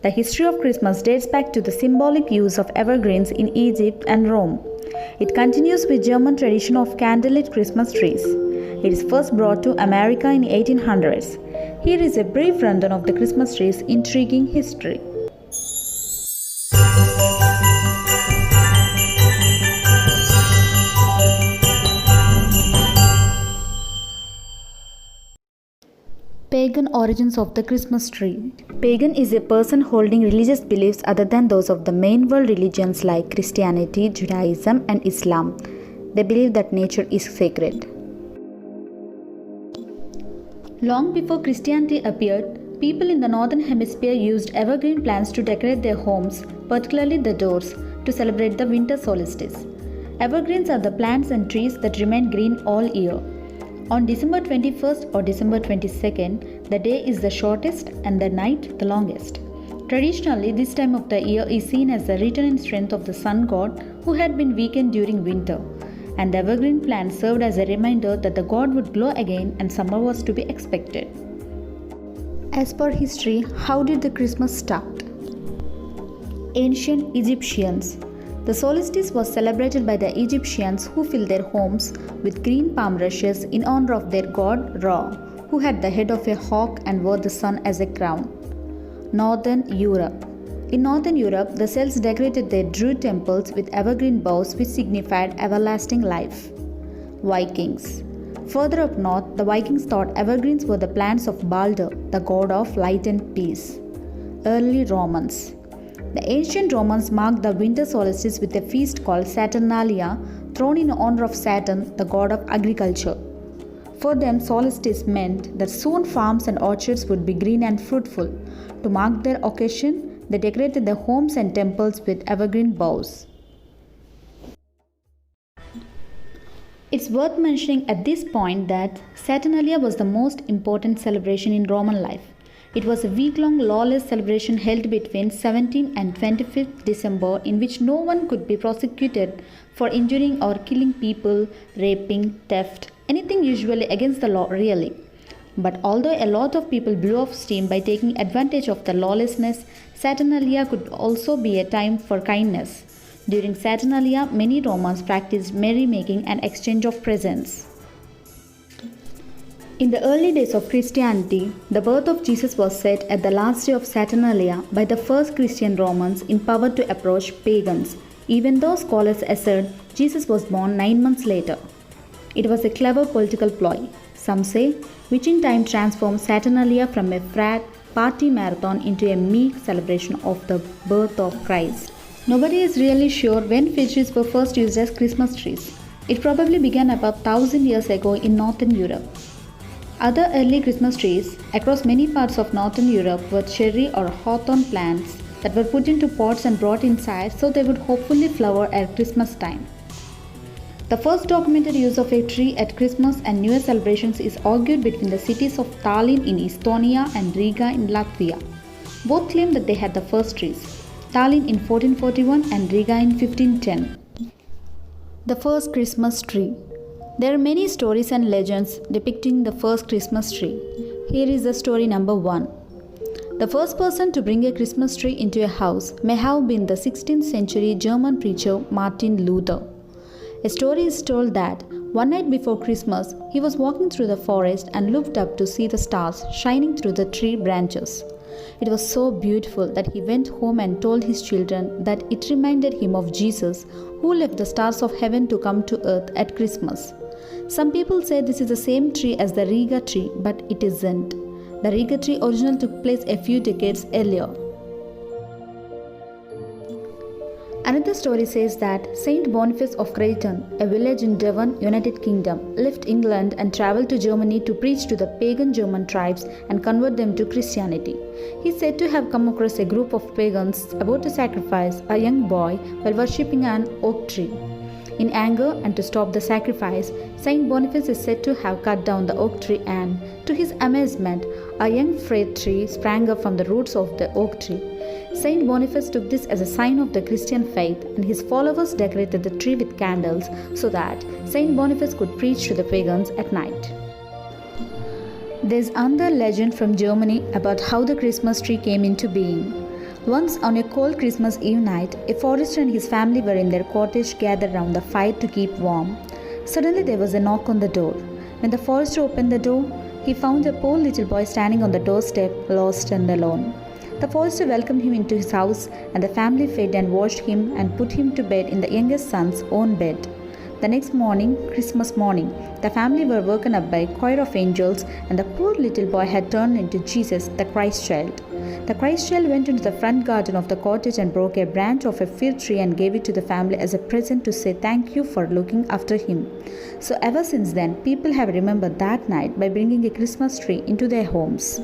The history of Christmas dates back to the symbolic use of evergreens in Egypt and Rome. It continues with German tradition of candlelit Christmas trees. It is first brought to America in 1800s. Here is a brief rundown of the Christmas tree's intriguing history. Pagan origins of the Christmas tree. Pagan is a person holding religious beliefs other than those of the main world religions like Christianity, Judaism, and Islam. They believe that nature is sacred. Long before Christianity appeared, people in the northern hemisphere used evergreen plants to decorate their homes, particularly the doors, to celebrate the winter solstice. Evergreens are the plants and trees that remain green all year. On December 21st or December 22nd, the day is the shortest and the night the longest. Traditionally, this time of the year is seen as the return in strength of the sun god who had been weakened during winter, and the evergreen plant served as a reminder that the god would glow again and summer was to be expected. As per history, how did the Christmas start? Ancient Egyptians. The solstice was celebrated by the Egyptians who filled their homes with green palm rushes in honor of their god Ra, who had the head of a hawk and wore the sun as a crown. Northern Europe. In Northern Europe, the Celts decorated their Druid temples with evergreen boughs which signified everlasting life. Vikings. Further up north, the Vikings thought evergreens were the plants of Balder, the god of light and peace. Early Romans. The ancient Romans marked the winter solstice with a feast called Saturnalia, thrown in honor of Saturn, the god of agriculture. For them, solstice meant that soon farms and orchards would be green and fruitful. To mark their occasion, they decorated their homes and temples with evergreen boughs. It's worth mentioning at this point that Saturnalia was the most important celebration in Roman life. It was a week-long lawless celebration held between 17th and 25th December in which no one could be prosecuted for injuring or killing people, raping, theft, anything usually against the law really. But although a lot of people blew off steam by taking advantage of the lawlessness, Saturnalia could also be a time for kindness. During Saturnalia, many Romans practiced merrymaking and exchange of presents. In the early days of Christianity, the birth of Jesus was set at the last day of Saturnalia by the first Christian Romans empowered to approach pagans, even though scholars assert Jesus was born 9 months later. It was a clever political ploy, some say, which in time transformed Saturnalia from a frat party marathon into a meek celebration of the birth of Christ. Nobody is really sure when fig trees were first used as Christmas trees. It probably began about 1000 years ago in Northern Europe. Other early Christmas trees across many parts of Northern Europe were cherry or hawthorn plants that were put into pots and brought inside so they would hopefully flower at Christmas time. The first documented use of a tree at Christmas and New Year celebrations is argued between the cities of Tallinn in Estonia and Riga in Latvia. Both claim that they had the first trees, Tallinn in 1441 and Riga in 1510. The first Christmas tree. There are many stories and legends depicting the first Christmas tree. Here is the story number 1. The first person to bring a Christmas tree into a house may have been the 16th century German preacher Martin Luther. A story is told that one night before Christmas, he was walking through the forest and looked up to see the stars shining through the tree branches. It was so beautiful that he went home and told his children that it reminded him of Jesus, who left the stars of heaven to come to earth at Christmas. Some people say this is the same tree as the Riga tree, but it isn't. The Riga tree originally took place a few decades earlier. Another story says that Saint Boniface of Creighton, a village in Devon, United Kingdom, left England and travelled to Germany to preach to the pagan German tribes and convert them to Christianity. He is said to have come across a group of pagans about to sacrifice a young boy while worshipping an oak tree. In anger and to stop the sacrifice, Saint Boniface is said to have cut down the oak tree and, to his amazement, a young fruit tree sprang up from the roots of the oak tree. Saint Boniface took this as a sign of the Christian faith and his followers decorated the tree with candles so that Saint Boniface could preach to the pagans at night. There's another legend from Germany about how the Christmas tree came into being. Once on a cold Christmas Eve night, a forester and his family were in their cottage gathered round the fire to keep warm. Suddenly there was a knock on the door. When the forester opened the door, he found a poor little boy standing on the doorstep, lost and alone. The forester welcomed him into his house, and the family fed and washed him and put him to bed in the youngest son's own bed. The next morning, Christmas morning, the family were woken up by a choir of angels, and the poor little boy had turned into Jesus, the Christ child. The Christ child went into the front garden of the cottage and broke a branch of a fig tree and gave it to the family as a present to say thank you for looking after him. So ever since then, people have remembered that night by bringing a Christmas tree into their homes.